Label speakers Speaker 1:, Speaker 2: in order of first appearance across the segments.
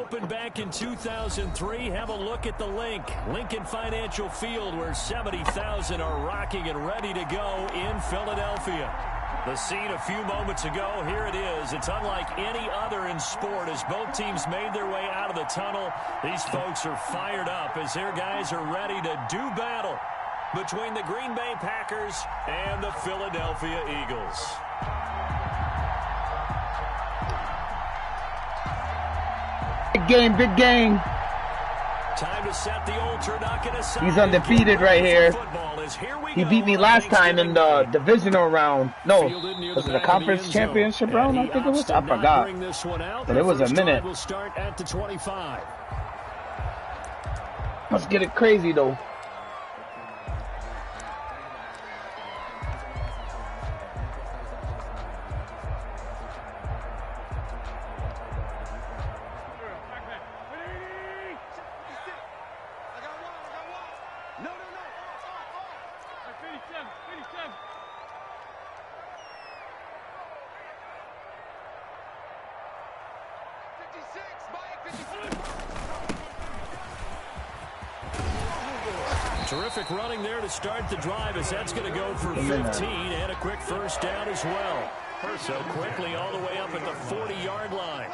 Speaker 1: opened back in 2003. Have a look at the Lincoln Financial Field, where 70,000 are rocking and ready to go in Philadelphia. The scene a few moments ago, here it is. It's unlike any other in sport as both teams made their way out of the tunnel. These folks are fired up as their guys are ready to do battle between the Green Bay Packers and the Philadelphia Eagles.
Speaker 2: Good game, good game.
Speaker 1: Time to set the old turducken aside.
Speaker 2: He's undefeated right here. He beat me last time in the divisional round. No, was it a conference championship round? I think it was. I forgot. But it was a minute.
Speaker 1: We'll start at the 25.
Speaker 2: Let's get it crazy though.
Speaker 1: Terrific running there to start the drive, as that's going to go for 15 and a quick first down as well. So quickly all the way up at the 40-yard line.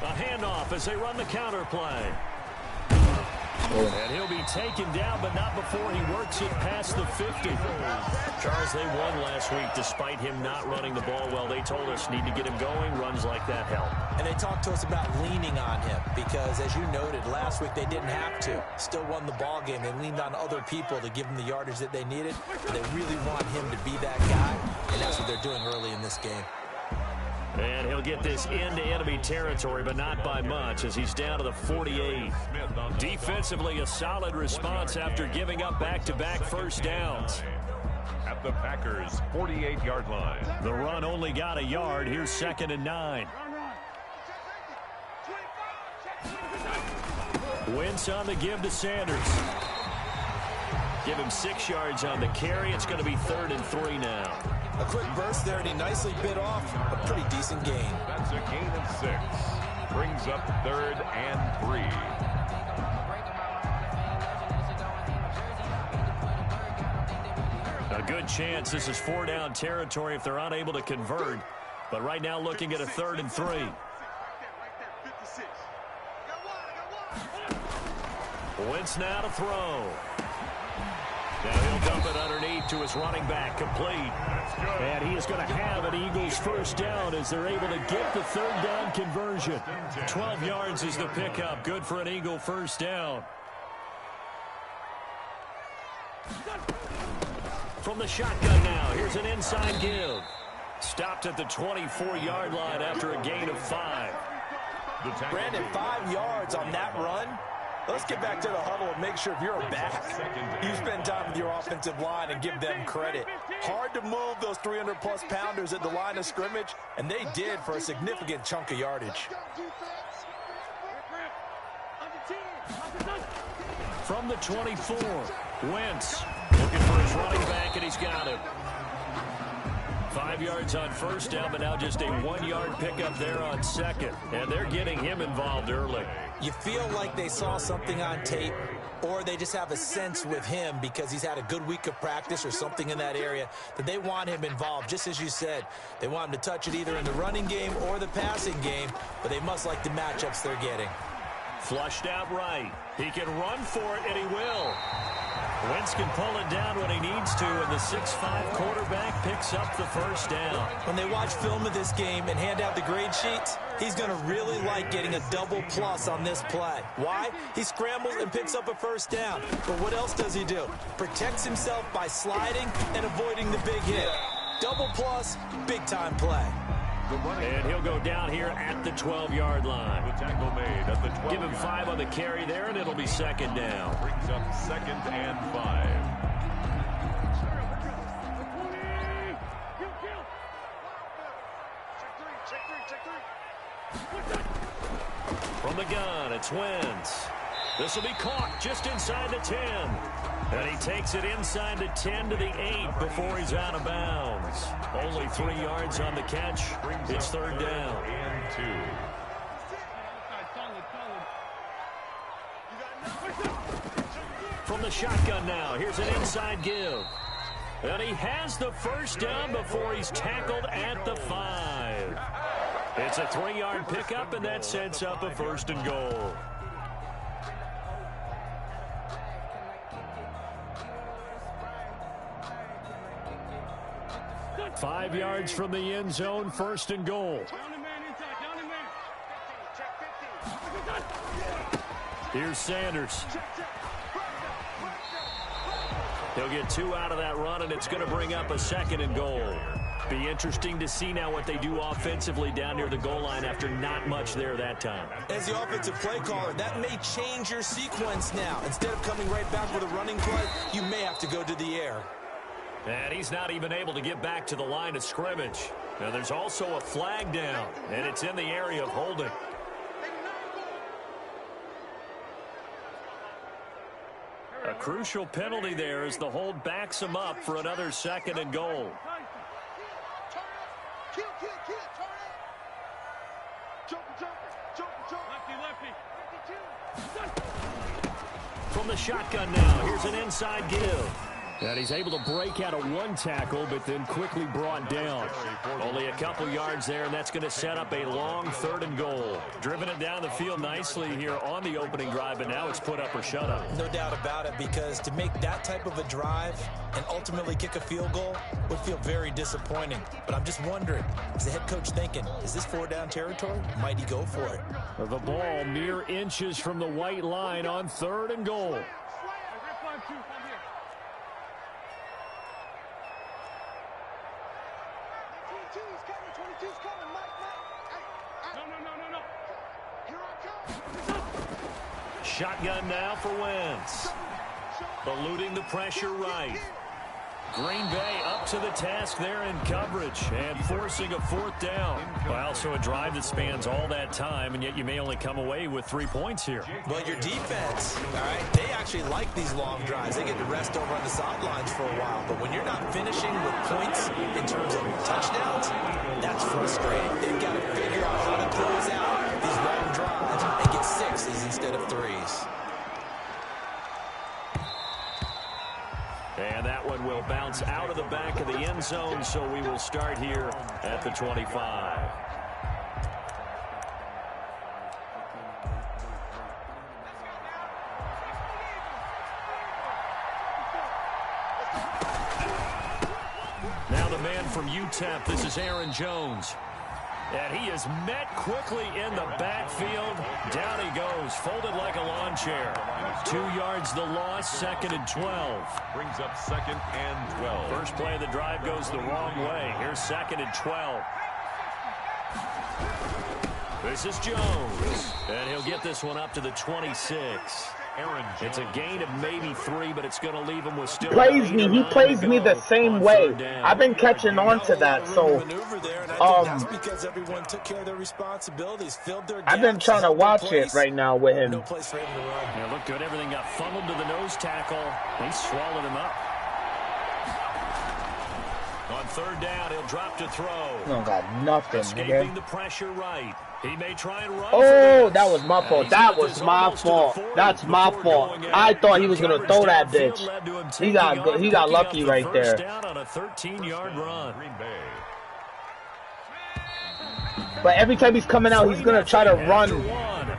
Speaker 1: A handoff as they run the counter play. And he'll be taken down, but not before he works it past the 50. Charles, they won last week despite him not running the ball well. They told us need to get him going. Runs like that help.
Speaker 3: And they talked to us about leaning on him because, as you noted, last week they didn't have to. Still won the ball game. They leaned on other people to give them the yardage that they needed. They really want him to be that guy, and that's what they're doing early in this game.
Speaker 1: And he'll get this into enemy territory, but not by much, as he's down to the 48. Defensively, a solid response after giving up back-to-back first downs.
Speaker 4: At the Packers' 48-yard line.
Speaker 1: The run only got a yard. Here's 2nd and 9. Wentz on the give to Sanders. Give him 6 yards on the carry. It's going to be 3rd and 3 now.
Speaker 3: A quick burst there, and he nicely bit off a pretty decent gain.
Speaker 4: That's a gain of 6. Brings up 3rd and 3.
Speaker 1: A good chance this is 4-down territory if they're unable to convert. But right now looking at a 3rd and 3. Wentz now to throw. Now he'll dump it underneath to his running back, complete. And he is going to have an Eagles first down as they're able to get the 3rd down conversion. 12 yards is the pickup. Good for an Eagle first down. From the shotgun now, here's an inside give. Stopped at the 24-yard line after a gain of 5.
Speaker 3: Brandon, 5 yards on that run. Let's get back to the huddle and make sure if you're a back, you spend time with your offensive line and give them credit. Hard to move those 300-plus pounders at the line of scrimmage, and they did for a significant chunk of yardage.
Speaker 1: From the 24, Wentz looking for his running back, and he's got it. 5 yards on first down, but now just a 1-yard pickup there on 2nd. And they're getting him involved early.
Speaker 3: You feel like they saw something on tape, or they just have a sense with him because he's had a good week of practice or something in that area that they want him involved. Just as you said, they want him to touch it either in the running game or the passing game, but they must like the matchups they're getting.
Speaker 1: Flushed out right. He can run for it, and he will. Wentz can pull it down when he needs to, and the 6'5" quarterback picks up the first down.
Speaker 3: When they watch film of this game and hand out the grade sheets, he's going to really like getting a double plus on this play. Why? He scrambles and picks up a first down. But what else does he do? Protects himself by sliding and avoiding the big hit. Double plus, big-time play.
Speaker 1: And he'll go down here at the 12-yard line.
Speaker 4: The tackle made at the 12.
Speaker 1: Give him 5 on the carry there, and it'll be 2nd down.
Speaker 4: Brings up 2nd and 5.
Speaker 1: From the gun, it's Wentz. This will be caught just inside the 10. And he takes it inside the 10 to the 8 before he's out of bounds. Only 3 yards on the catch. It's third down.
Speaker 4: And 2.
Speaker 1: From the shotgun now, here's an inside give. And he has the first down before he's tackled at the 5. It's a 3-yard pickup, and that sets up a first and goal. 5 yards from the end zone, first and goal. Here's Sanders. He'll get 2 out of that run, and it's going to bring up a second and goal. Be interesting to see now what they do offensively down near the goal line after not much there that time.
Speaker 3: As the offensive play caller, that may change your sequence now. Instead of coming right back with a running play, you may have to go to the air.
Speaker 1: And he's not even able to get back to the line of scrimmage. Now there's also a flag down, and it's in the area of holding. A crucial penalty there as the hold backs him up for another second and goal. From the shotgun now, here's an inside give. And he's able to break out of 1 tackle, but then quickly brought down. Only a couple yards there, and that's going to set up a long third and goal. Driven it down the field nicely here on the opening drive, but now it's put up or shut up.
Speaker 3: No doubt about it, because to make that type of a drive and ultimately kick a field goal would feel very disappointing. But I'm just wondering, is the head coach thinking, is this 4-down territory? Might he go for it?
Speaker 1: The ball mere inches from the white line on third and goal. Shotgun now for Wentz. Eluding the pressure right. Green Bay up to the task there in coverage and forcing a 4th down. Well, so a drive that spans all that time, and yet you may only come away with 3 points here.
Speaker 3: Well, your defense, all right, they actually like these long drives. They get to rest over on the sidelines for a while. But when you're not finishing with points in terms of touchdowns, that's frustrating. They've got to figure out how to close out these long drives and get 6s instead of 3s.
Speaker 1: And that one will bounce out of the back of the end zone, so we will start here at the 25. Now the man from UTEP, this is Aaron Jones. And he is met quickly in the backfield. Down he goes, folded like a lawn chair. 2 yards the loss, 2nd and 12.
Speaker 4: Brings up 2nd and 12.
Speaker 1: First play of the drive goes the wrong way. Here's 2nd and 12. This is Jones. And he'll get this one up to the 26. It's a gain of maybe 3, but it's going to leave him with still.
Speaker 2: He plays me the same way. I've been catching on to that, so
Speaker 3: that's because everyone took care of their responsibilities, filled their gaps.
Speaker 2: I've been trying to watch it right now with him.
Speaker 3: No place for him to run.
Speaker 1: Yeah, looked good. Everything got funneled to the nose tackle. He swallowed him up. On third down, he'll drop to throw.
Speaker 2: No, got nothing.
Speaker 1: Escaping the pressure right. He may try and run.
Speaker 2: Oh, that was my fault. That was my fault. That's my fault. I thought he was gonna throw that bitch. He got lucky right there.
Speaker 1: Down on a 13-yard run.
Speaker 2: But every time he's coming out, he's gonna try to run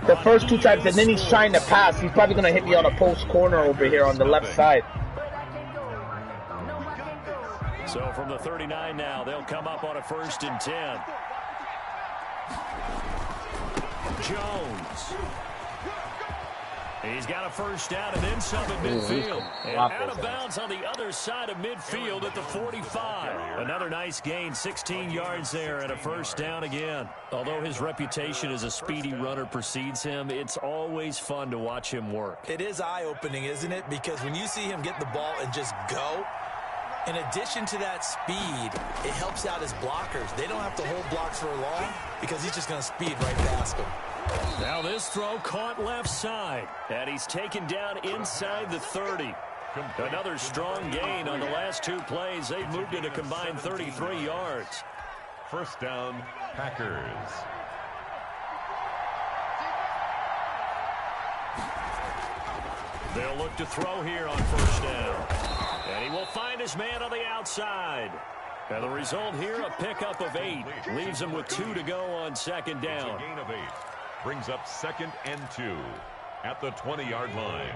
Speaker 2: the first 2 times, and then he's trying to pass. He's probably gonna hit me on a post corner over here on the left side.
Speaker 1: So from the 39 now, they'll come up on a 1st and 10. Jones. He's got a first down and then some at midfield. And out of bounds on the other side of midfield at the 45. Another nice gain, 16 yards there and a first down again. Although his reputation as a speedy runner precedes him, it's always fun to watch him work.
Speaker 3: It is eye-opening, isn't it? Because when you see him get the ball and just go, in addition to that speed, it helps out his blockers. They don't have to hold blocks for long because he's just going to speed right past them.
Speaker 1: Now this throw caught left side, and he's taken down inside the 30. Another strong gain on the last 2 plays. They've moved it a combined 33 yards.
Speaker 4: First down, Packers.
Speaker 1: They'll look to throw here on first down. And he will find his man on the outside. And the result here, a pickup of 8. Leaves him with 2 to go on second down.
Speaker 4: It's a gain of 8. Brings up 2nd and 2 at the 20-yard line.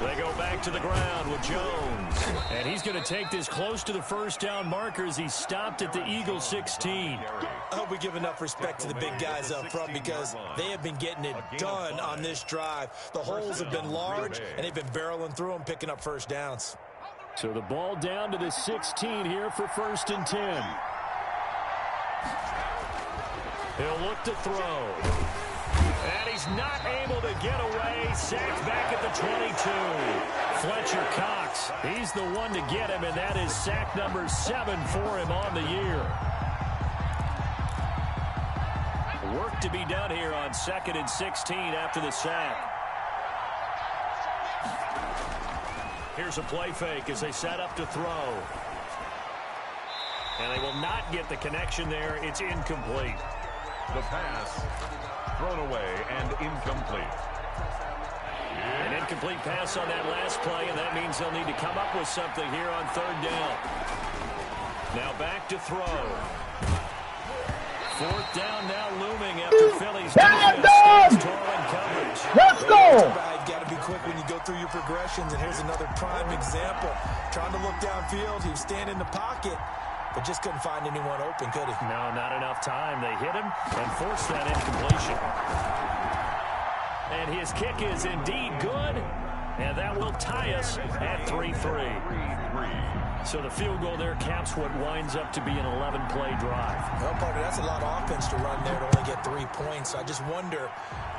Speaker 1: They go back to the ground with Jones. And he's going to take this close to the first down marker as he stopped at the Eagle 16.
Speaker 3: I hope we give enough respect to the big guys up front because they have been getting it done on this drive. The holes have been large, and they've been barreling through them, picking up first downs.
Speaker 1: So the ball down to the 16 here for 1st and 10. He'll look to throw. And he's not able to get away. Sacked back at the 22. Fletcher Cox, he's the one to get him, and that is sack number 7 for him on the year. Work to be done here on 2nd and 16 after the sack. Here's a play fake as they set up to throw. And they will not get the connection there. It's incomplete.
Speaker 4: The pass thrown away and incomplete.
Speaker 1: An incomplete pass on that last play, and that means they'll need to come up with something here on 3rd down. Now back to throw. 4th down now looming after Philly's defense toiling coverage.
Speaker 2: Let's go!
Speaker 3: You've got to be quick when you go through your progressions, and here's another prime example. Trying to look downfield, he was standing in the pocket, but just couldn't find anyone open, could he?
Speaker 1: No, not enough time. They hit him and forced that incompletion. And his kick is indeed good, and that will tie us at 3-3. So the field goal there caps what winds up to be an 11-play drive.
Speaker 3: Well, partner, that's a lot of offense to run there to only get 3 points. I just wonder,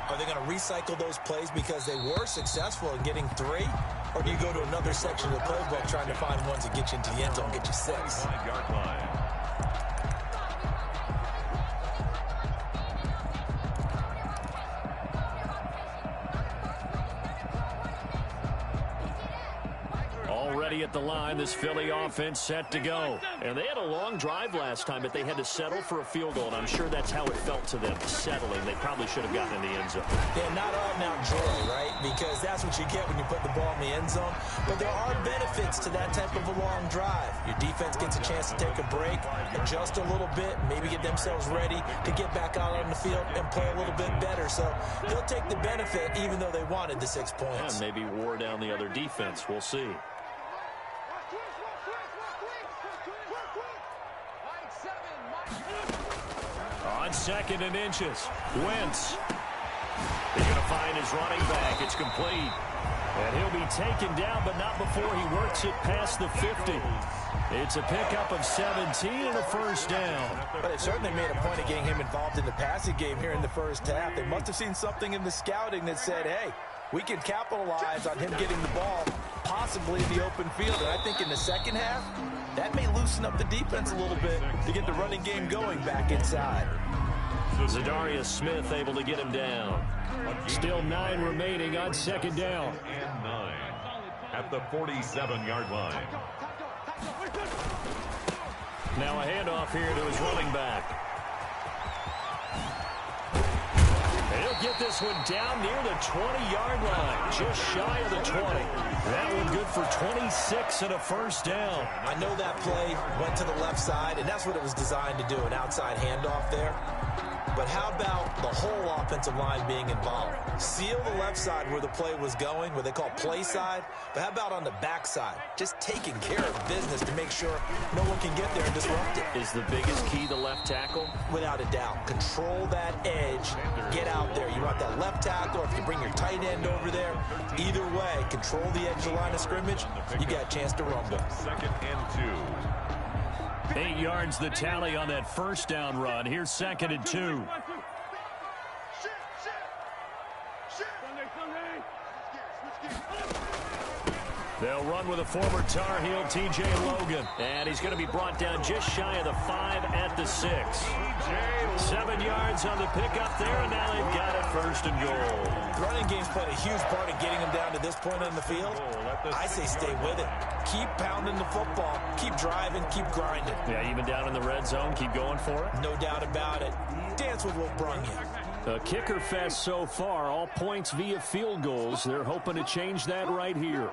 Speaker 3: are they going to recycle those plays because they were successful in getting 3? Or do you go to another section of the playbook trying to find ones that get you into the end zone and get you 6?
Speaker 4: 5-yard line.
Speaker 1: Already at the line, this Philly offense set to go. And they had a long drive last time, but they had to settle for a field goal, and I'm sure that's how it felt to them, settling. They probably should have gotten in the end zone.
Speaker 3: Yeah, not all now joy, right? Because that's what you get when you put the ball in the end zone. But there are benefits to that type of a long drive. Your defense gets a chance to take a break, adjust a little bit, maybe get themselves ready to get back out on the field and play a little bit better. So they'll take the benefit even though they wanted the 6 points.
Speaker 1: Yeah, maybe wore down the other defense. We'll see. On 2nd and inches, Wentz. He's going to find his running back. It's complete. And he'll be taken down, but not before he works it past the 50. It's a pickup of 17 and a first down.
Speaker 3: But they've certainly made a point of getting him involved in the passing game here in the first half. They must have seen something in the scouting that said, hey, we can capitalize on him getting the ball possibly in the open field. And I think in the second half, that may loosen up the defense a little bit to get the running game going back inside.
Speaker 1: Zadarius Smith able to get him down. Still 9 remaining on 2nd down.
Speaker 4: And 9 at the 47-yard line.
Speaker 1: Now a handoff here to his running back. And he'll get this one down near the 20-yard line, just shy of the 20. That one good for 26 and a first down.
Speaker 3: I know that play went to the left side, and that's what it was designed to do, an outside handoff there. But how about the whole offensive line being involved? Seal the left side where the play was going, what they call play side. But how about on the back side? Just taking care of business to make sure no one can get there and disrupt it.
Speaker 1: Is the biggest key the left tackle?
Speaker 3: Without a doubt. Control that edge. Get out there. You want that left tackle, or if you bring your tight end over there. Either way, control the edge of the line of scrimmage. You got a chance to rumble.
Speaker 4: 2nd and 2.
Speaker 1: 8 yards the tally on that first down run. Here's 2nd and 2. They'll run with a former Tar Heel, T.J. Logan. And he's going to be brought down just shy of the 5 at the 6. 7 yards on the pickup there, and now they've got it 1st and goal.
Speaker 3: The running game's played a huge part in getting him down to this point on the field. I say stay with it. Keep pounding the football. Keep driving. Keep grinding.
Speaker 1: Yeah, even down in the red zone, keep going for it.
Speaker 3: No doubt about it. Dance with what brung you.
Speaker 1: A kicker fest so far, all points via field goals. They're hoping to change that right here.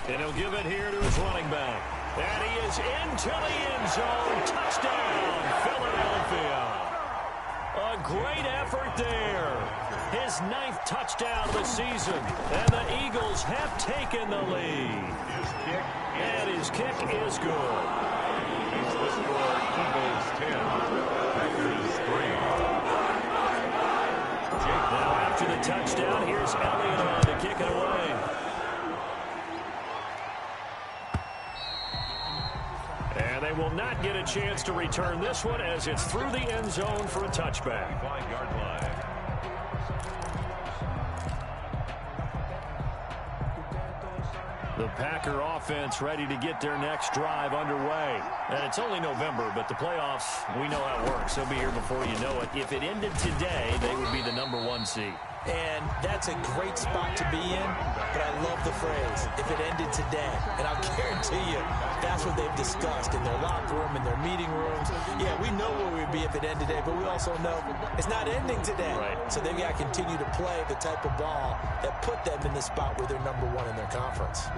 Speaker 1: And he'll give it here to his running back. And he is into the end zone. Touchdown, Philadelphia. A great effort there. His 9th touchdown of the season. And the Eagles have taken the lead. And his kick is good.
Speaker 4: He's the score. Eagles 10. Packers 3.
Speaker 1: Now after the touchdown, here's Elliott on to kick it away. And they will not get a chance to return this one as it's through the end zone for a touchback.
Speaker 4: 5-yard line.
Speaker 1: The Packer offense ready to get their next drive underway. And it's only November, but the playoffs, we know how it works. They'll be here before you know it. If it ended today, they would be the #1 seed.
Speaker 3: And that's a great spot to be in, but I love the phrase, if it ended today. And I'll guarantee you, that's what they've discussed in their locker room, in their meeting rooms. Yeah, we know where we'd be if it ended today, but we also know it's not ending today.
Speaker 1: Right.
Speaker 3: So they've got to continue to play the type of ball that put them in the spot where they're #1 in their conference.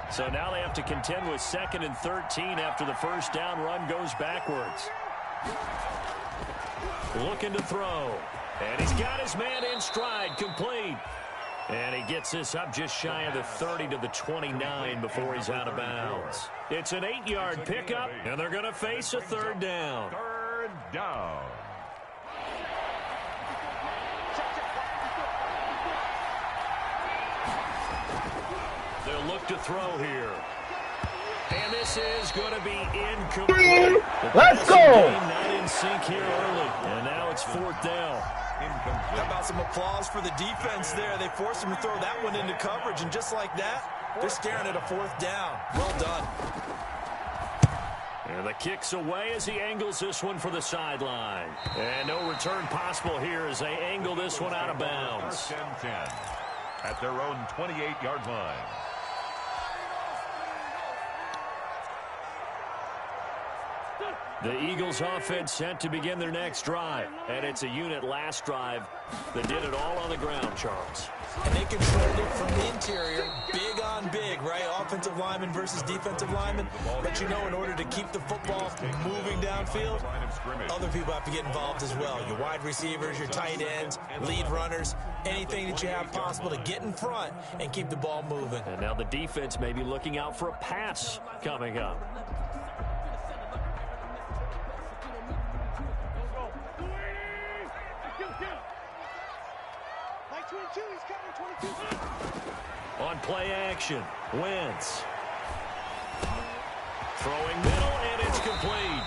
Speaker 1: So now they have to contend with 2nd and 13 after the first down run goes backwards. Looking to throw. And he's got his man in stride, complete. And he gets this up just shy of the 30 to the 29 before he's out of bounds. It's an 8-yard pickup, and they're going to face a 3rd down.
Speaker 4: 3rd down.
Speaker 1: They'll look to throw here. And this is going to be incomplete.
Speaker 2: Let's go!
Speaker 1: Not in sync here early. And now it's 4th down.
Speaker 3: How about some applause for the defense there? They forced him to throw that one into coverage, and just like that, they're staring at a 4th down. Well done.
Speaker 1: And the kick's away as he angles this one for the sideline. And no return possible here as they angle this one out of bounds.
Speaker 4: 1st and 10 at their own 28-yard line.
Speaker 1: The Eagles offense set to begin their next drive. And it's a unit last drive that did it all on the ground, Charles.
Speaker 3: And they controlled it from the interior, big on big, right? Offensive lineman versus defensive lineman. But you know, in order to keep the football moving downfield, other people have to get involved as well. Your wide receivers, your tight ends, lead runners, anything that you have possible to get in front and keep the ball moving.
Speaker 1: And now the defense may be looking out for a pass coming up. On play action, Wentz. Throwing middle, and it's complete.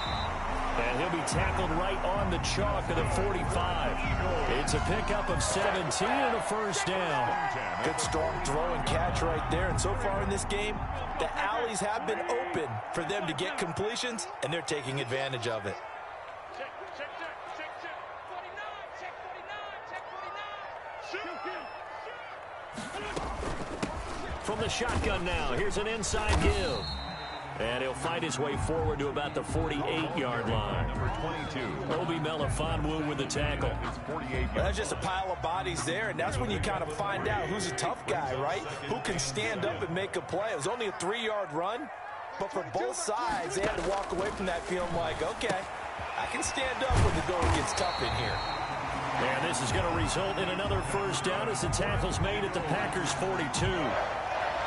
Speaker 1: And he'll be tackled right on the chalk of the 45. It's a pickup of 17 and a 1st down.
Speaker 3: Good strong throw and catch right there. And so far in this game, the alleys have been open for them to get completions, and they're taking advantage of it.
Speaker 1: From the shotgun now, here's an inside give. And he'll fight his way forward to about the 48-yard line.
Speaker 4: Number 22.
Speaker 1: Obi Melifonwu with the tackle.
Speaker 3: That's just a pile of bodies there, and that's when you kind of find out who's a tough guy, right? Who can stand up and make a play. It was only a 3-yard run, but for both sides, they had to walk away from that feeling like, okay, I can stand up when the going gets tough in here.
Speaker 1: And this is going to result in another 1st down as the tackle's made at the Packers' 42.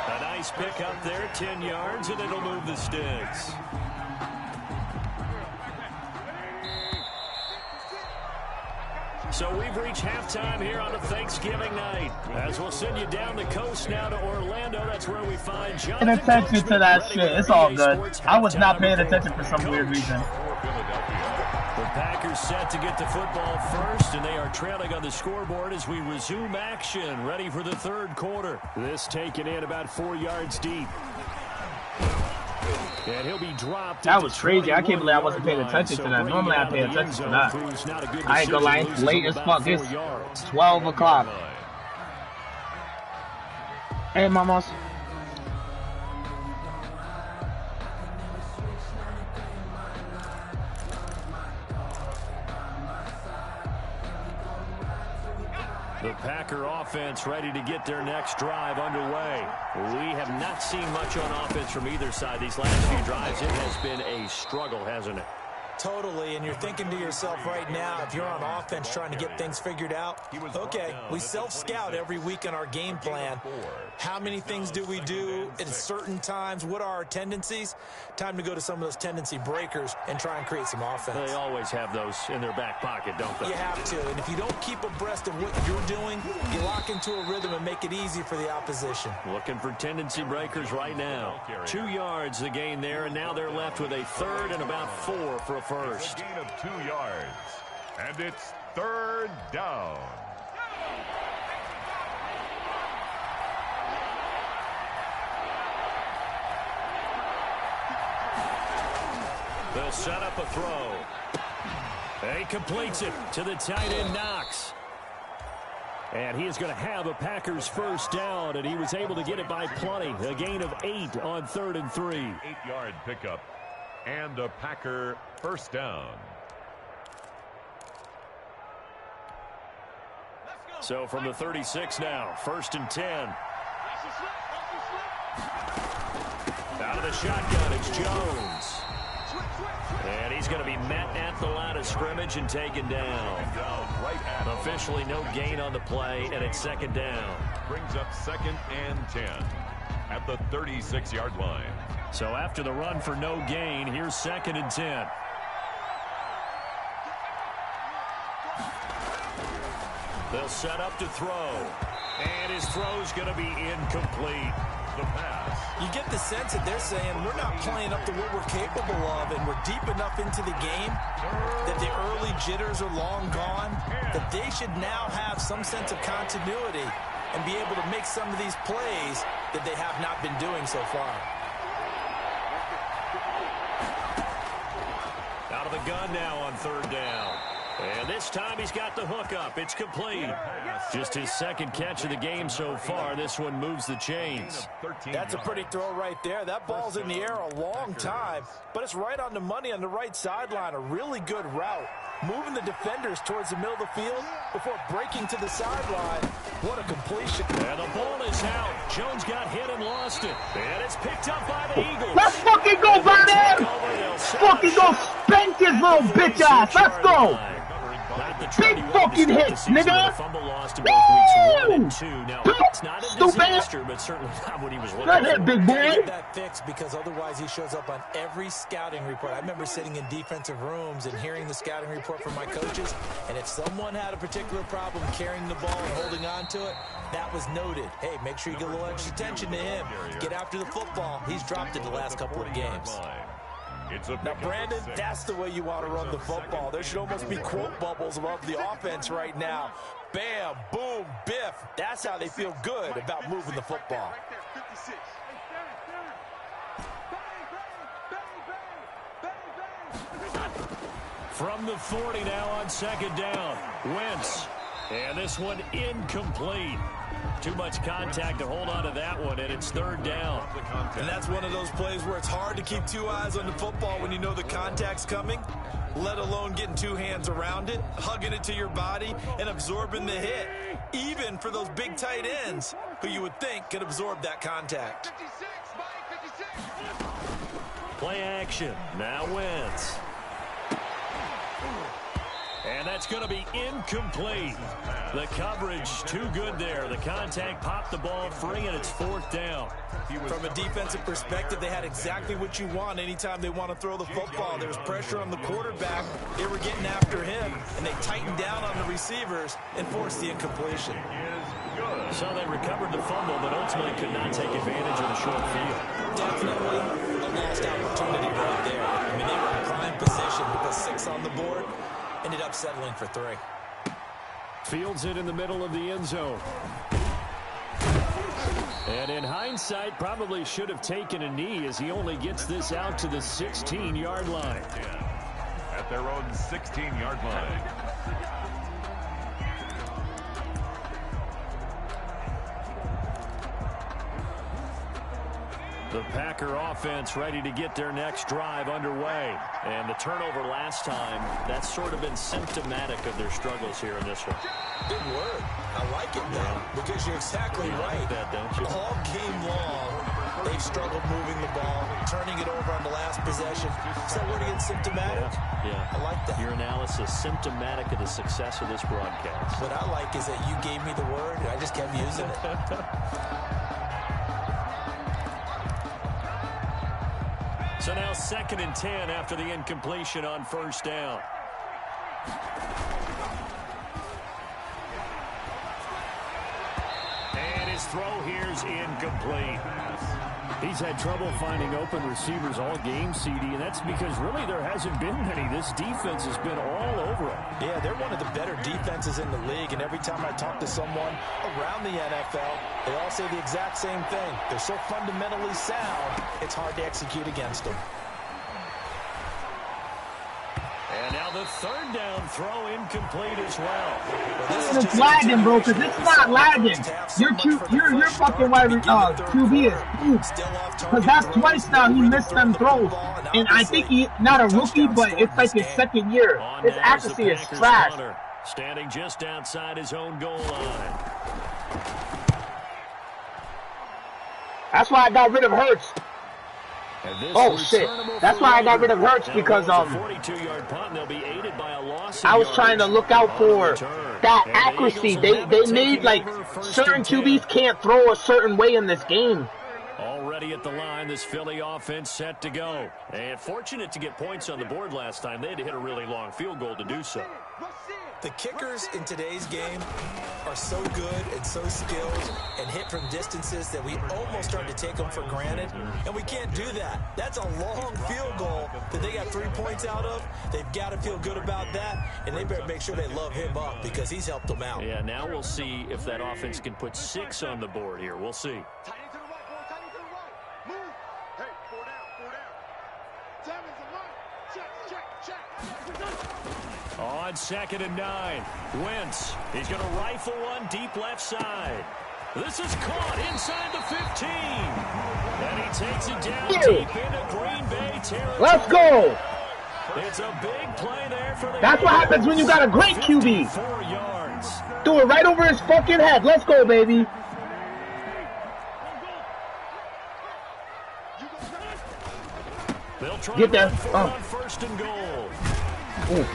Speaker 1: A nice pickup there, 10 yards, and it'll move the sticks. So we've reached halftime here on a Thanksgiving night. As we'll send you down the coast now to Orlando. That's where we find Jonathan.
Speaker 2: Paying attention to that shit. It's all good. I was not paying attention for some weird reason.
Speaker 1: The Packers Packers set to get the football first, and they are trailing on the scoreboard as we resume action, ready for the third quarter. This taken in about 4 yards deep. And he'll be dropped.
Speaker 2: That was crazy. I can't believe I wasn't paying attention to that. Normally I pay attention to that. I ain't gonna lie, it's late as fuck. It's 12 o'clock. Hey, mamas.
Speaker 1: The Packer offense ready to get their next drive underway. We have not seen much on offense from either side these last few drives. It has been a struggle, hasn't it?
Speaker 3: Totally, and you're thinking to yourself right now, if you're on offense trying to get things figured out, okay, we self-scout every week in our game plan. How many things do we do at certain times? What are our tendencies? Time to go to some of those tendency breakers and try and create some offense.
Speaker 1: They always have those in their back pocket, don't they?
Speaker 3: You have to, and if you don't keep abreast of what you're doing, you lock into a rhythm and make it easy for the opposition.
Speaker 1: Looking for tendency breakers right now. 2 yards the gain there, and now they're left with a third and about 4 for a first.
Speaker 4: A gain of 2 yards, and it's third down.
Speaker 1: They'll set up a throw. He completes it to the tight end, Knox. And he is going to have a Packers first down, and he was able to get it by plenty. A gain of 8 on 3rd and 3.
Speaker 4: 8-yard pickup and a Packer first down.
Speaker 1: So from the 36 now, 1st and 10. Out of the shotgun, it's Jones. And he's going to be met at the line of scrimmage and taken down. Officially no gain on the play, and it's 2nd down.
Speaker 4: Brings up 2nd and 10 at the 36-yard line.
Speaker 1: So after the run for no gain, here's 2nd and 10. They'll set up to throw. And his throw's going to be incomplete.
Speaker 4: The pass.
Speaker 3: You get the sense that they're saying we're not playing up to what we're capable of, and we're deep enough into the game that the early jitters are long gone, that they should now have some sense of continuity and be able to make some of these plays that they have not been doing so far.
Speaker 1: Out of the gun now on 3rd down. And this time he's got the hook up. It's complete. Just his 2nd catch of the game so far. This one moves the chains.
Speaker 3: That's a pretty throw right there. That ball's in the air a long time, but it's right on the money on the right sideline. A really good route. Moving the defenders towards the middle of the field before breaking to the sideline. What a completion.
Speaker 1: And the ball is out. Jones got hit and lost it. And it's picked up by the Eagles.
Speaker 2: Let's fucking go, Brandon! Fucking go spank his little bitch ass. Let's go! Big fucking hits, nigga!
Speaker 1: Fumble lost in both weeks 1 and 2. Now, it's not a disaster, but certainly not what he was looking for.
Speaker 2: That big boy.
Speaker 3: Get that fixed, because otherwise he shows up on every scouting report. I remember sitting in defensive rooms and hearing the scouting report from my coaches, and if someone had a particular problem carrying the ball and holding on to it, that was noted. Hey, make sure you get a little extra attention to him. Get after the football. He's dropped it the last couple of games.
Speaker 4: Now,
Speaker 3: Brandon, that's the way you want to run the football. There should almost be quote bubbles above the offense right now. Bam, boom, biff. That's how they feel good about moving the football.
Speaker 1: From the 40 now on 2nd down. Wentz. And this one incomplete. Too much contact to hold on to that one, and it's 3rd down.
Speaker 3: And that's one of those plays where it's hard to keep 2 eyes on the football when you know the contact's coming, let alone getting 2 hands around it, hugging it to your body, and absorbing the hit, even for those big tight ends who you would think could absorb that contact.
Speaker 1: Play action. Now Wentz. And that's going to be incomplete. The coverage too good there. The contact popped the ball free, and it's 4th down.
Speaker 3: From a defensive perspective, they had exactly what you want anytime they want to throw the football. There was pressure on the quarterback. They were getting after him, and they tightened down on the receivers and forced the incompletion.
Speaker 1: So they recovered the fumble, but ultimately could not take advantage of the short field.
Speaker 3: Definitely a lost opportunity right there. I mean, they were in prime position with the 6 on the board. ended up settling for 3.
Speaker 1: Fields it in the middle of the end zone. And in hindsight, probably should have taken a knee as he only gets this out to the 16-yard line.
Speaker 4: At their own 16-yard line.
Speaker 1: The Packer offense ready to get their next drive underway. And the turnover last time, that's sort of been symptomatic of their struggles here in this one.
Speaker 3: Big word. I like it, though, because you're exactly right.
Speaker 1: Like that, don't you?
Speaker 3: All game long, they've struggled moving the ball, turning it over on the last possession. Is that word again, symptomatic?
Speaker 1: Yeah.
Speaker 3: I like that.
Speaker 1: Your analysis, symptomatic of the success of this broadcast.
Speaker 3: What I like is that you gave me the word, and I just kept using it.
Speaker 1: So now 2nd and 10 after the incompletion on first down. And his throw here's incomplete. He's had trouble finding open receivers all game, CD, and that's because really there hasn't been many. This defense has been all over him.
Speaker 3: Yeah, they're one of the better defenses in the league, and every time I talk to someone around the NFL, they all say the exact same thing. They're so fundamentally sound, it's hard to execute against them.
Speaker 1: And now the 3rd down throw incomplete as well.
Speaker 2: It's lagging, bro, because it's not lagging. Your fucking QB is pooped. Because that's twice now he missed them throws. And I think he, not a rookie, but it's like his 2nd year. His accuracy is trash.
Speaker 1: Standing just outside his own goal line.
Speaker 2: That's why I got rid of Hurts. Oh shit! That's why I got rid of Hurts, because I was trying to look out for that accuracy. They made like certain QBs can't throw a certain way in this game.
Speaker 1: Already at the line, this Philly offense set to go. And fortunate to get points on the board last time. They had to hit a really long field goal to do so.
Speaker 3: The kickers in today's game are so good and so skilled and hit from distances that we almost start to take them for granted, and we can't do that. That's a long field goal that they got 3 points out of. They've got to feel good about that, and they better make sure they love him up because he's helped them out.
Speaker 1: Yeah, now we'll see if that offense can put 6 on the board here. We'll see. On 2nd and 9, Wentz. He's going to rifle one deep left side. This is caught inside the 15. And he takes it down deep into Green Bay territory.
Speaker 2: Let's go.
Speaker 1: It's a big play there for the
Speaker 2: That's what happens when you got a great QB.
Speaker 1: 4 yards.
Speaker 2: Do it right over his fucking head. Let's go, baby.
Speaker 1: They'll try
Speaker 2: Get there.
Speaker 1: on 1st and goal.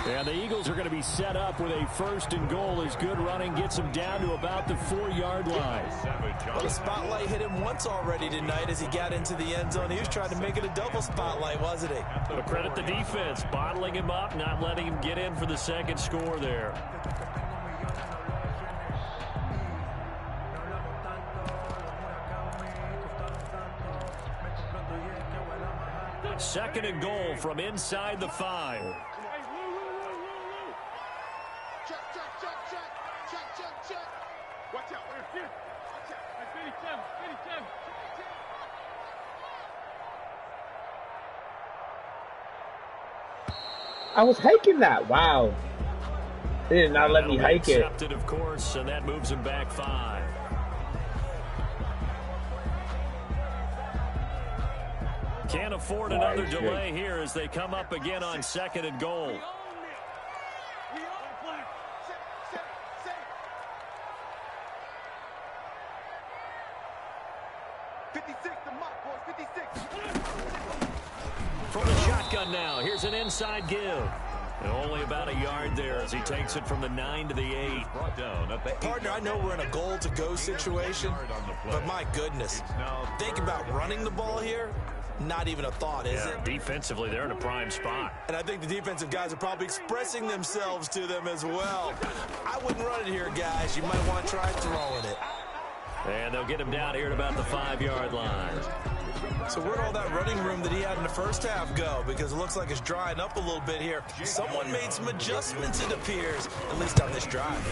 Speaker 1: And the Eagles are going to be set up with a 1st and goal as good running gets them down to about the 4-yard line.
Speaker 3: Well, the spotlight hit him once already tonight as he got into the end zone. He was trying to make it a double spotlight, wasn't he?
Speaker 1: But credit the defense, bottling him up, not letting him get in for the 2nd score there. Second and goal from inside the 5.
Speaker 5: Watch out.
Speaker 2: I was hiking that. Wow. They did not let me hike it.
Speaker 1: Accepted, of course, and that moves him back 5. Can't afford another delay here as they come up again on 2nd and goal. From the shotgun now, here's an inside give. And only about a yard there as he takes it from the 9 to the 8.
Speaker 3: Partner, I know we're in a goal-to-go situation, but my goodness, think about running the ball here. Not even a thought, is it?
Speaker 1: Defensively, they're in a prime spot.
Speaker 3: And I think the defensive guys are probably expressing themselves to them as well. I wouldn't run it here, guys. You might want to try throwing it.
Speaker 1: And they'll get him down here at about the 5-yard line.
Speaker 3: So where'd all that running room that he had in the first half go? Because it looks like it's drying up a little bit here. Someone made some adjustments, it appears, at least on this drive.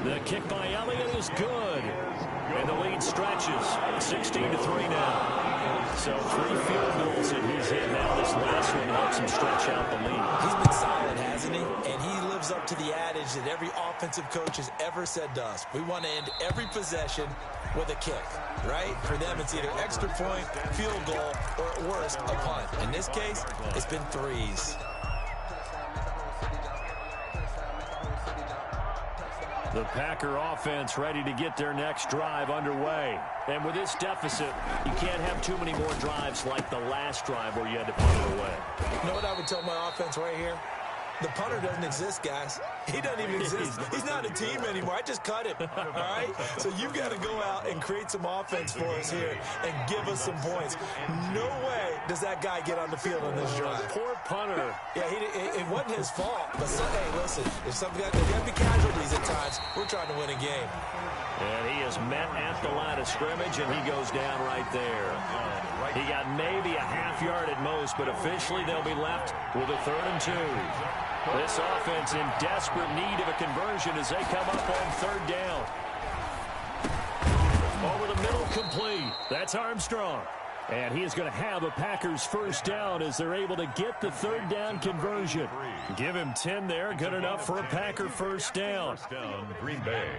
Speaker 1: The kick by Elliott is good. And the lead stretches 16-3 now. So 3 field goals that he's hit now. This last one helps him stretch out the lead.
Speaker 3: He's been solid, hasn't he? And he lives up to the adage that every offensive coach has ever said to us. We want to end every possession with a kick, right? For them, it's either extra point, field goal, or at worst, a punt. In this case, it's been 3s.
Speaker 1: The Packer offense ready to get their next drive underway. And with this deficit, you can't have too many more drives like the last drive where you had to put it away.
Speaker 3: You know what I would tell my offense right here? The punter doesn't exist, guys. He doesn't even exist. He's not a team anymore. I just cut him, all right? So you've got to go out and create some offense for us here and give us some points. No way does that guy get on the field on this drive.
Speaker 1: Poor punter.
Speaker 3: Yeah, it wasn't his fault. But, hey, listen, if something got to be casualties at times, we're trying to win a game.
Speaker 1: And he is met at the line of scrimmage, and he goes down right there. He got maybe a half-yard at most, but officially they'll be left with a 3rd and 2. This offense in desperate need of a conversion as they come up on 3rd down. Over the middle, complete. That's Armstrong. And he is going to have a Packers 1st down as they're able to get the 3rd down conversion. Give him 10 there. Good enough for a Packer 1st down.
Speaker 4: Green Bay.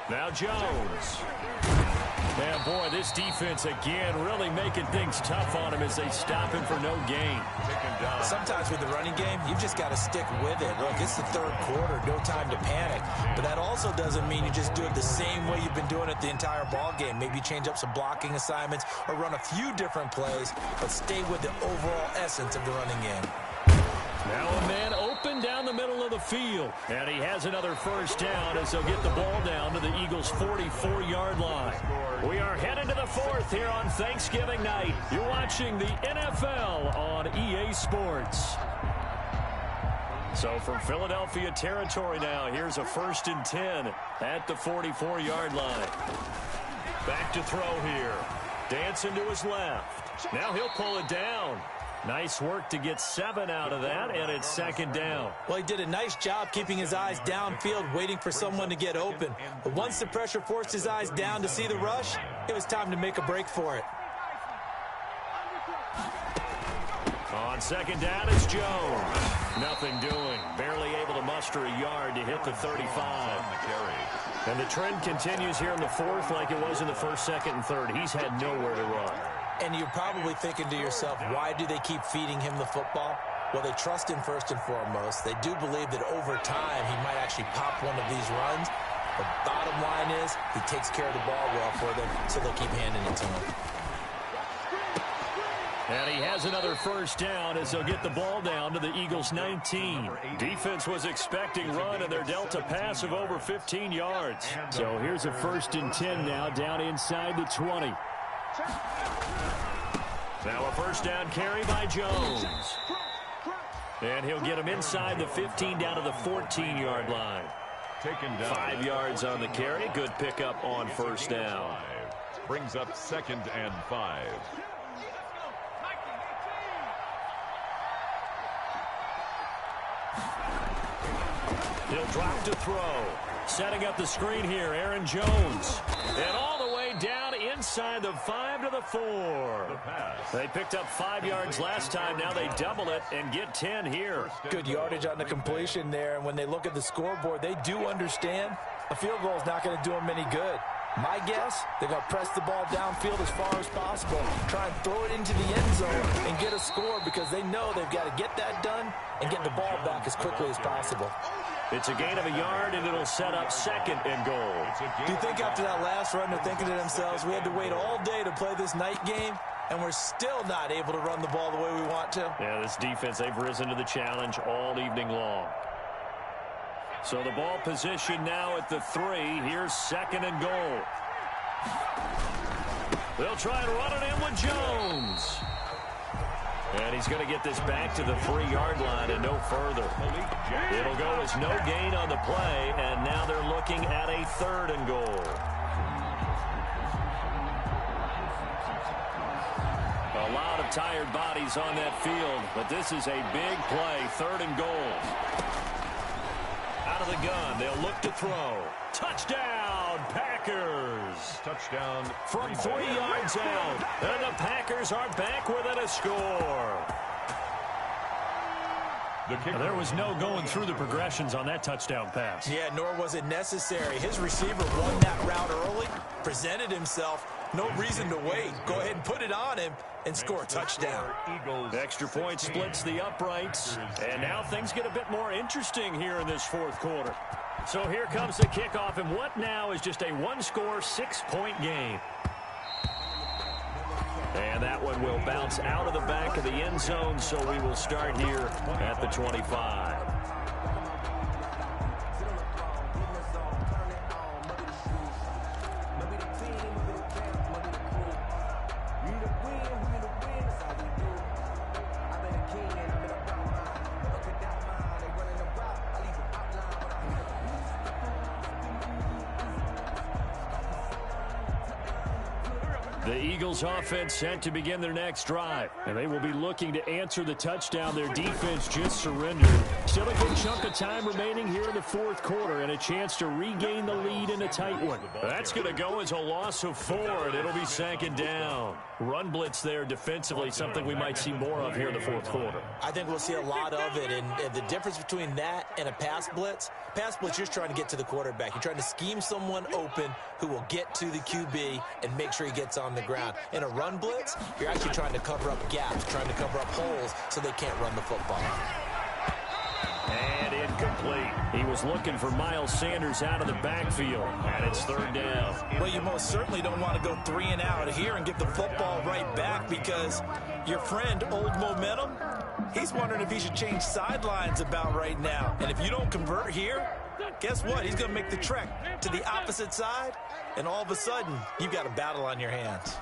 Speaker 1: Now Jones. And boy, this defense again really making things tough on him as they stop him for no gain.
Speaker 3: Sometimes with the running game, you've just got to stick with it. Look, it's the 3rd quarter, no time to panic. But that also doesn't mean you just do it the same way you've been doing it the entire ball game. Maybe change up some blocking assignments or run a few different plays, but stay with the overall essence of the running game.
Speaker 1: Now a man open down the middle of the field. And he has another 1st down as they'll get the ball down to the Eagles' 44-yard line. We are headed to the 4th here on Thanksgiving night. You're watching the NFL on EA Sports. So from Philadelphia territory now, here's a 1st and 10 at the 44-yard line. Back to throw here. Dancing to his left. Now he'll pull it down. Nice work to get 7 out of that, and it's 2nd down.
Speaker 3: Well, he did a nice job keeping his eyes downfield, waiting for someone to get open. But once the pressure forced his eyes down to see the rush, it was time to make a break for it.
Speaker 1: On 2nd down, it's Jones. Nothing doing. Barely able to muster a yard to hit the 35. And the trend continues here in the 4th like it was in the 1st, 2nd, and 3rd. He's had nowhere to run.
Speaker 3: And you're probably thinking to yourself, why do they keep feeding him the football? Well, they trust him first and foremost. They do believe that over time he might actually pop one of these runs. The bottom line is he takes care of the ball well for them, so they'll keep handing it to him.
Speaker 1: And he has another 1st down as they'll get the ball down to the Eagles' 19. Defense was expecting run, and they're dealt a pass of over 15 yards. So here's a 1st and 10 now down inside the 20. Now a 1st down carry by Jones. And he'll get him inside the 15 down to the 14-yard line. 5 yards on the carry. Good pickup on 1st down.
Speaker 4: Brings up 2nd and 5.
Speaker 1: He'll drop to throw. Setting up the screen here, Aaron Jones. And all the way down inside the 5 to the 4. They picked up 5 yards last time. Now they double it and get 10 here.
Speaker 3: Good yardage on the completion there. And when they look at the scoreboard, they do understand a field goal is not going to do them any good. My guess, they're going to press the ball downfield as far as possible, try and throw it into the end zone and get a score because they know they've got to get that done and get the ball back as quickly as possible.
Speaker 1: It's a gain of a yard, and it'll set up 2nd and goal.
Speaker 3: Do you think after that last run they're thinking to themselves, we had to wait all day to play this night game, and we're still not able to run the ball the way we want to?
Speaker 1: Yeah, this defense, they've risen to the challenge all evening long. So the ball position now at the 3. Here's 2nd and goal. They'll try and run it in with Jones. And he's going to get this back to the 3-yard line and no further. It'll go as no gain on the play, and now they're looking at a 3rd and goal. A lot of tired bodies on that field, but this is a big play, 3rd and goal. Out of the gun, they'll look to throw. Touchdown, Packers!
Speaker 4: Touchdown
Speaker 1: from 3 yards out, and the Packers are back within a score. There was no going through the progressions on that touchdown pass.
Speaker 3: Yeah, nor was it necessary. His receiver won that route early, presented himself. No reason to wait. Go ahead and put it on him and score a touchdown.
Speaker 1: Extra point splits the uprights, and now things get a bit more interesting here in this 4th quarter. So here comes the kickoff, and what now is just a 1-score, 6-point game. And that one will bounce out of the back of the end zone, so we will start here at the 25. The Eagles offense set to begin their next drive, and they will be looking to answer the touchdown their defense just surrendered. Still a good chunk of time remaining here in the 4th quarter and a chance to regain the lead in a tight one. That's going to go as a loss of 4, and it'll be 2nd down. Run blitz there defensively, something we might see more of here in the 4th quarter.
Speaker 3: I think we'll see a lot of it, and the difference between that and a pass blitz, you're just trying to get to the quarterback. You're trying to scheme someone open who will get to the QB and make sure he gets on the ground. In a run blitz, you're actually trying to cover up gaps, trying to cover up holes so they can't run the football.
Speaker 1: And incomplete. He was looking for Miles Sanders out of the backfield, and it's 3rd down.
Speaker 3: Well, you most certainly don't want to go 3 and out here and get the football right back, because your friend, Old Momentum, he's wondering if he should change sidelines about right now. And if you don't convert here, guess what? He's going to make the trek to the opposite side, and all of a sudden, you've got a battle on your hands.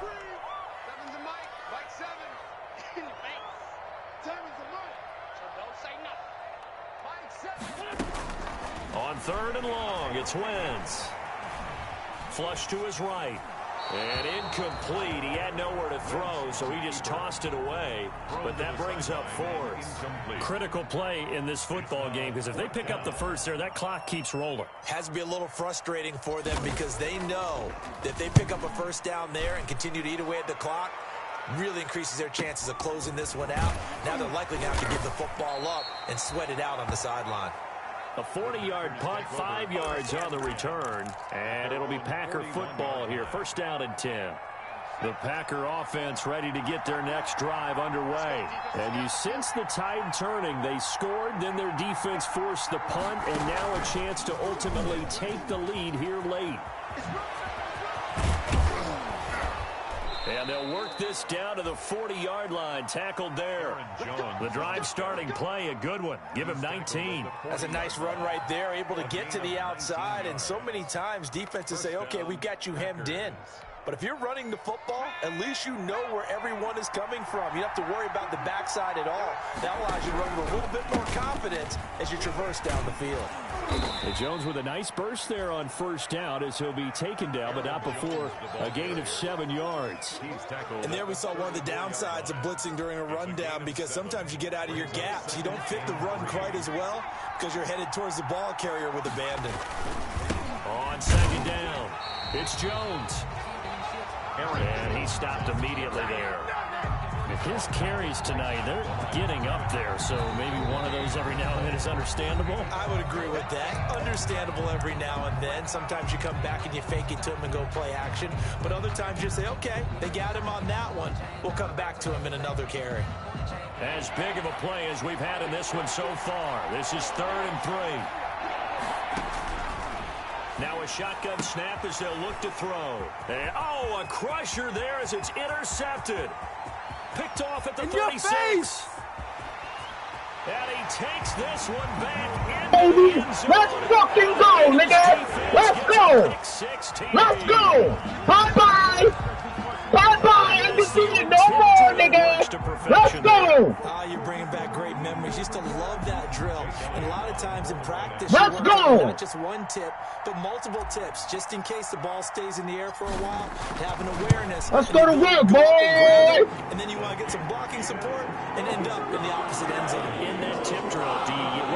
Speaker 1: On 3rd and long, it's Wentz. Flush to his right. And incomplete. He had nowhere to throw, so he just tossed it away. But that brings up 4th. Critical play in this football game, because if they pick up the first there, that clock keeps rolling.
Speaker 3: Has to be a little frustrating for them, because they know that if they pick up a 1st down there and continue to eat away at the clock, really increases their chances of closing this one out. Now they're likely going to have to give the football up and sweat it out on the sideline.
Speaker 1: A 40-yard punt, 5 yards on the return, and it'll be Packer football here. 1st down and 10. The Packer offense ready to get their next drive underway. And you sense the tide turning. They scored, then their defense forced the punt, and now a chance to ultimately take the lead here late. And they'll work this down to the 40-yard line. Tackled there. The drive starting play, a good one. Give him 19.
Speaker 3: That's a nice run right there, able to get to the outside. And so many times defenses say, okay, we've got you hemmed in. But if you're running the football, at least you know where everyone is coming from. You don't have to worry about the backside at all. That allows you to run with a little bit more confidence as you traverse down the field.
Speaker 1: And Jones with a nice burst there on 1st down, as he'll be taken down, but not before a gain of 7 yards.
Speaker 3: And there we saw one of the downsides of blitzing during a rundown, because sometimes you get out of your gaps. You don't fit the run quite as well because you're headed towards the ball carrier with abandon.
Speaker 1: On 2nd down, it's Jones. And he stopped immediately there. His carries tonight, they're getting up there, so maybe one of those every now and then is understandable.
Speaker 3: I would agree with that. Understandable every now and then. Sometimes you come back and you fake it to him and go play action. But other times you say, okay, they got him on that one. We'll come back to him in another carry.
Speaker 1: As big of a play as we've had in this one so far. This is 3rd and 3. Now a shotgun snap as they'll look to throw. And, a crusher there as it's intercepted. Picked off at the 36. And he takes this one back into the end zone.
Speaker 2: Let's fucking go, nigga. Let's go. Let's go. Bye-bye. Bye-bye. Undefeated no more, nigga.
Speaker 1: perfection.
Speaker 2: Let's go!
Speaker 3: You're bringing back great memories. Used to love that drill. And a lot of times in practice,
Speaker 2: let's go!
Speaker 3: Not just one tip, but multiple tips, just in case the ball stays in the air for a while. Having awareness.
Speaker 2: Let's go to work, boy!
Speaker 3: And then you want to get some blocking support and end up in the opposite end zone.
Speaker 1: In that tip drill,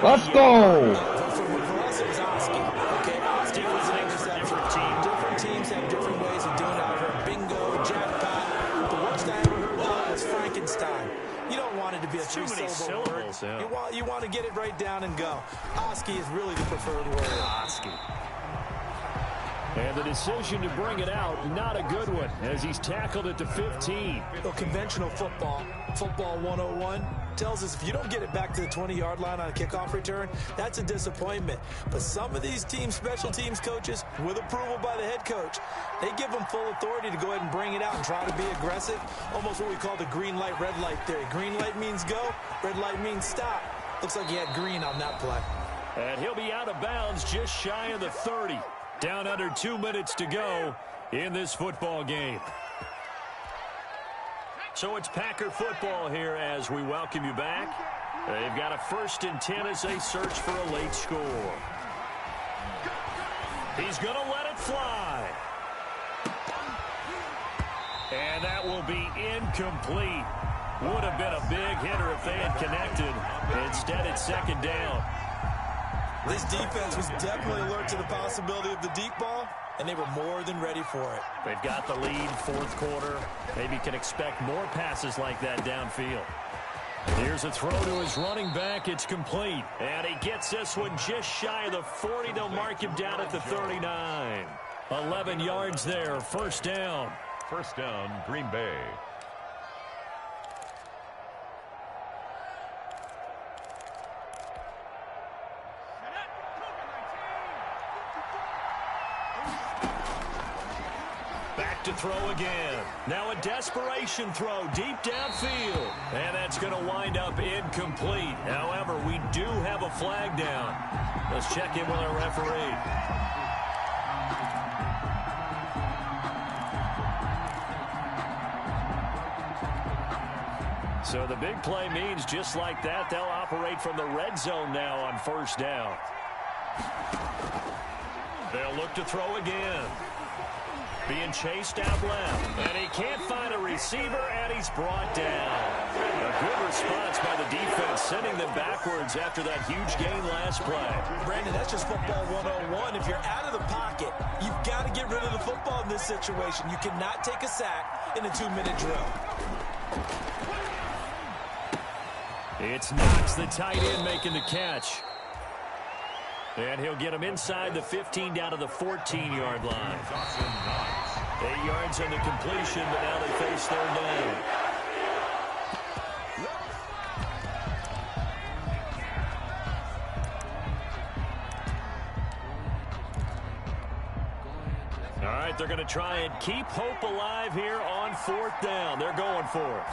Speaker 2: let's go!
Speaker 3: For us, it was Oski. Okay, Oski was an interception. Different teams have different ways of doing it. I've heard bingo, jackpot. The worst I ever heard was Frankenstein. You don't want it to be a three-syllable word. Yeah. You want to get it right down and go. Oski is really the preferred word.
Speaker 1: Oski. And the decision to bring it out, not a good one, as he's tackled at the 15.
Speaker 3: Well, conventional football 101, tells us if you don't get it back to the 20-yard line on a kickoff return, that's a disappointment. But some of these team special teams coaches, with approval by the head coach, they give them full authority to go ahead and bring it out and try to be aggressive, almost what we call the green light, red light theory. Green light means go, red light means stop. Looks like he had green on that play.
Speaker 1: And he'll be out of bounds just shy of the 30. Down under 2 minutes to go in this football game. So it's Packer football here as we welcome you back. They've got a 1st and 10 as they search for a late score. He's going to let it fly. And that will be incomplete. Would have been a big hitter if they had connected. Instead, it's 2nd down.
Speaker 3: This defense was definitely alert to the possibility of the deep ball, and they were more than ready for it.
Speaker 1: They've got the lead, 4th quarter. Maybe can expect more passes like that downfield. Here's a throw to his running back. It's complete. And he gets this one just shy of the 40. They'll mark him down at the 39. 11 yards there, 1st down.
Speaker 4: 1st down, Green Bay.
Speaker 1: To throw again. Now a desperation throw deep downfield. And that's going to wind up incomplete. However, we do have a flag down. Let's check in with our referee. So the big play means just like that, they'll operate from the red zone now on 1st down. They'll look to throw again. Being chased out left. And he can't find a receiver, and he's brought down. A good response by the defense, sending them backwards after that huge gain last play.
Speaker 3: Brandon, that's just football 101. If you're out of the pocket, you've got to get rid of the football in this situation. You cannot take a sack in a 2-minute drill.
Speaker 1: It's Knox, the tight end, making the catch. And he'll get him inside the 15 down to the 14-yard line. 8 yards on the completion, but now they face 3rd down. All right, they're going to try and keep hope alive here on 4th down. They're going for it.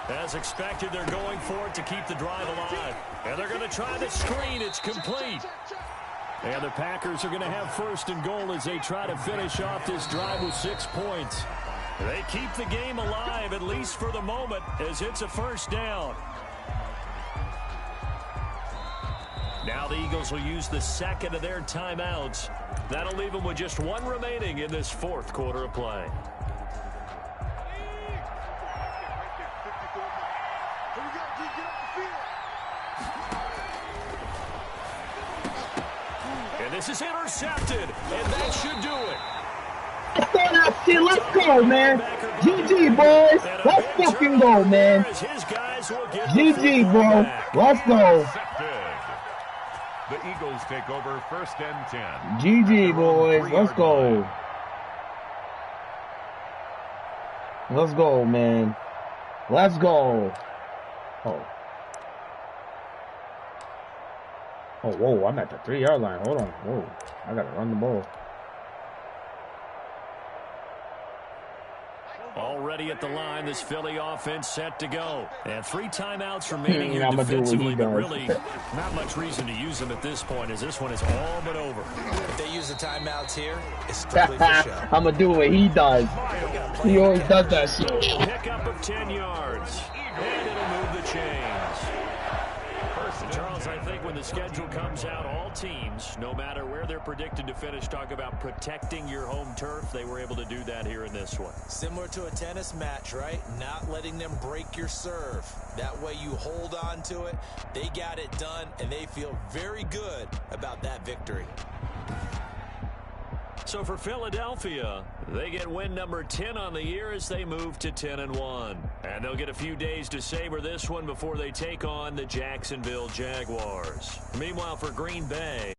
Speaker 1: As expected, they're going for it to keep the drive alive. And they're going to try the screen. It's complete. And the Packers are going to have 1st and goal as they try to finish off this drive with 6 points. They keep the game alive, at least for the moment, as it's a 1st down. Now the Eagles will use the 2nd of their timeouts. That'll leave them with just 1 remaining in this 4th quarter of play. And this is intercepted, and that should do it.
Speaker 2: Let's go that shit. Let's go, man. GG, boys. Let's fucking go, man. GG, bro. Let's go.
Speaker 4: The Eagles take over 1st and 10.
Speaker 2: GG, boys. Let's go. Let's go, man. Let's go. Oh. Oh, whoa, I'm at the 3-yard line. Hold on. Whoa. I got to run the ball.
Speaker 1: Already ready at the line. This Philly offense set to go. And 3 timeouts remaining here defensively, but really not much reason to use them at this point, as this one is all but over.
Speaker 3: If they use the timeouts here, it's strictly for show.
Speaker 2: I'm going to do what he does. He always does that shit.
Speaker 1: Pickup of 10 yards. And it'll move the chains. Charles, I think when the schedule comes out, all teams, no matter where they're predicted to finish, talk about protecting your home turf. They were able to do that here in this one.
Speaker 3: Similar to a tennis match, right? Not letting them break your serve. That way you hold on to it. They got it done, and they feel very good about that victory.
Speaker 1: So for Philadelphia, they get win number 10 on the year as they move to 10-1. And they'll get a few days to savor this one before they take on the Jacksonville Jaguars. Meanwhile, for Green Bay,